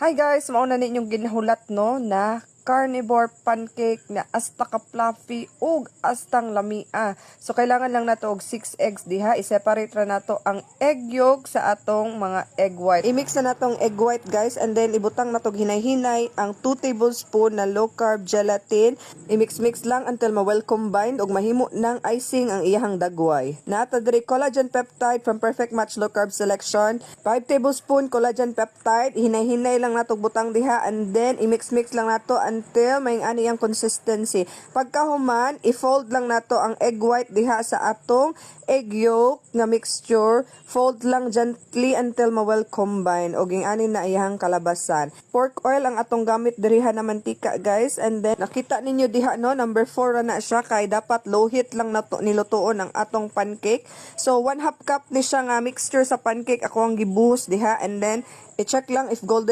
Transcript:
Hi guys, mauna ninyong ginahulat no na carnivore pancake na asta ka fluffy ug astang lamia. So kailangan lang nato og 6 eggs diha. I-separate ra nato ang egg yolk sa atong mga egg white. I-mix na natong egg white guys, and then ibutang natog hinay-hinay ang 2 tablespoon na low carb gelatin. I-mix-mix lang until ma-well combined ug mahimo ng icing ang iyahang dagway. Nata diri collagen peptide from Perfect Match Low Carb Selection. 5 tablespoon collagen peptide. Hinay-hinay lang nato butang diha, and then i-mix-mix lang nato until may ani ang consistency. Pagkahuman, i-fold lang nato ang egg white diha sa atong egg yolk nga mixture. Fold lang gently until ma-well combine og ang ani na iyang kalabasan. Pork oil ang atong gamit diriha na mantika guys, and then nakita ninyo diha no, number 4 ra na siya kay dapat low heat lang nato nilutoon ang atong pancake. So 1/2 cup ni siya nga mixture sa pancake ako ang gibuhos diha, and then i-check lang if golden